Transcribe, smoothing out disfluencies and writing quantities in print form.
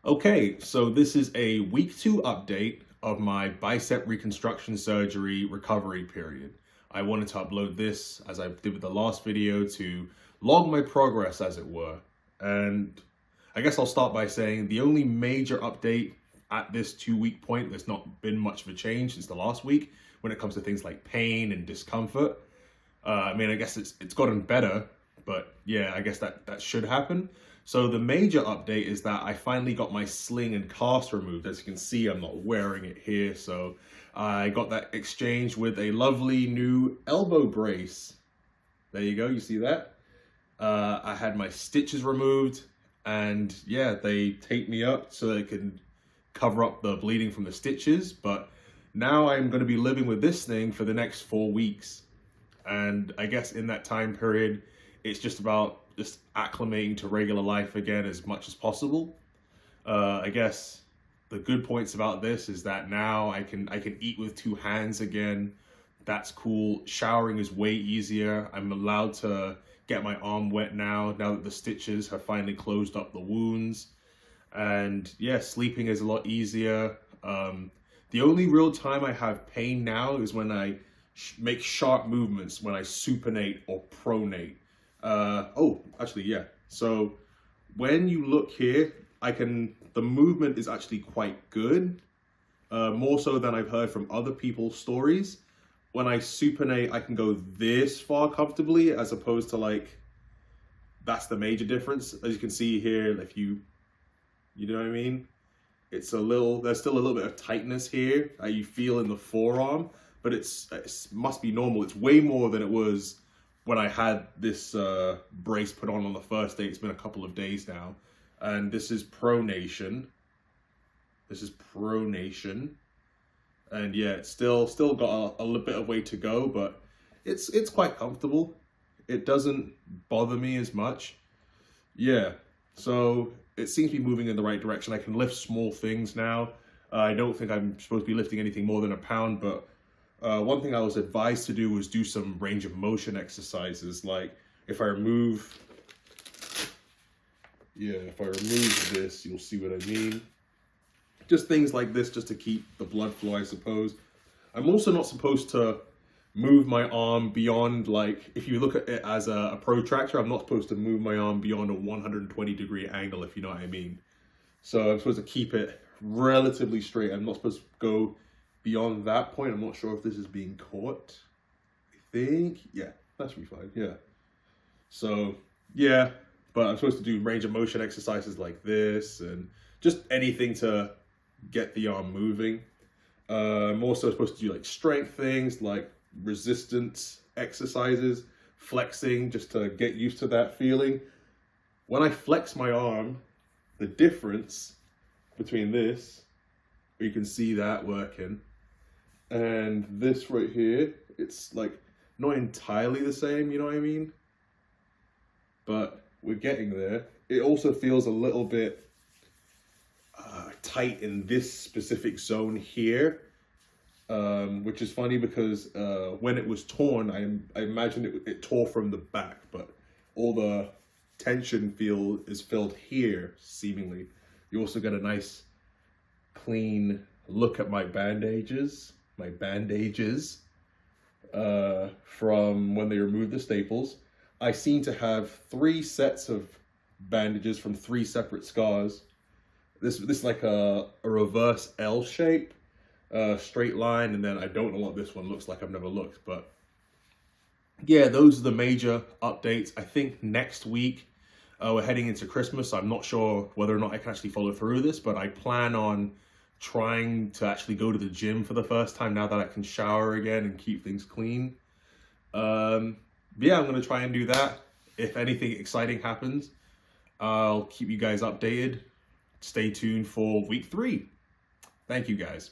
Okay, so this is a week 2 update of my bicep reconstruction surgery recovery period. I wanted to upload this as I did with the last video to log my progress, as it were. And I guess I'll start by saying the only major update at this 2-week point, there's not been much of a change since the last week when it comes to things like pain and discomfort. I guess it's gotten better, but yeah, I guess that should happen. So the major update is that I finally got my sling and cast removed. As you can see, I'm not wearing it here. So I got that exchanged with a lovely new elbow brace. There you go, you see that? I had my stitches removed, and yeah, they taped me up so they can cover up the bleeding from the stitches. But now I'm going to be living with this thing for the next 4 weeks. And I guess in that time period, it's just about just acclimating to regular life again as much as possible. I guess the good points about this is that now I can eat with 2 hands again. That's cool. Showering is way easier. I'm allowed to get my arm wet now that the stitches have finally closed up the wounds. And yeah, sleeping is a lot easier. The only real time I have pain now is when I make sharp movements, when I supinate or pronate. So when you look here, the movement is actually quite good, more so than I've heard from other people's stories. When I supinate, I can go this far comfortably, as opposed to that's the major difference. As you can see here, if you know what I mean? There's still a little bit of tightness here that you feel in the forearm, but it must be normal. It's way more than it was when I had this brace put on the first day. It's been a couple of days now. And this is pronation. And yeah, it's still got a little bit of way to go, but it's quite comfortable. It doesn't bother me as much. Yeah, so it seems to be moving in the right direction. I can lift small things now. I don't think I'm supposed to be lifting anything more than a pound, but one thing I was advised to do was do some range of motion exercises. Like if I remove this, you'll see what I mean. Just things like this, just to keep the blood flow, I suppose. I'm also not supposed to move my arm beyond, if you look at it as a protractor, I'm not supposed to move my arm beyond a 120-degree angle, if you know what I mean. So I'm supposed to keep it relatively straight. I'm not supposed to go beyond that point. I'm not sure if this is being caught. I think, yeah, that should be fine, yeah. So, yeah, but I'm supposed to do range of motion exercises like this and just anything to get the arm moving. I'm also supposed to do strength things, like resistance exercises, flexing, just to get used to that feeling. When I flex my arm, the difference between this, you can see that working, and this right here, it's not entirely the same, you know what I mean? But we're getting there. It also feels a little bit tight in this specific zone here, which is funny because when it was torn, I imagine it tore from the back, but all the tension is filled here, seemingly. You also get a nice clean look at my bandages from when they removed the staples. I seem to have 3 sets of bandages from 3 separate scars. This is like a reverse L shape, straight line, and then I don't know what this one looks like. I've never looked, but yeah, those are the major updates. I think next week we're heading into Christmas. So I'm not sure whether or not I can actually follow through with this, but I plan on trying to actually go to the gym for the first time now that I can shower again and keep things clean. Yeah, I'm going to try and do that. If anything exciting happens, I'll keep you guys updated. Stay tuned for week 3. Thank you, guys.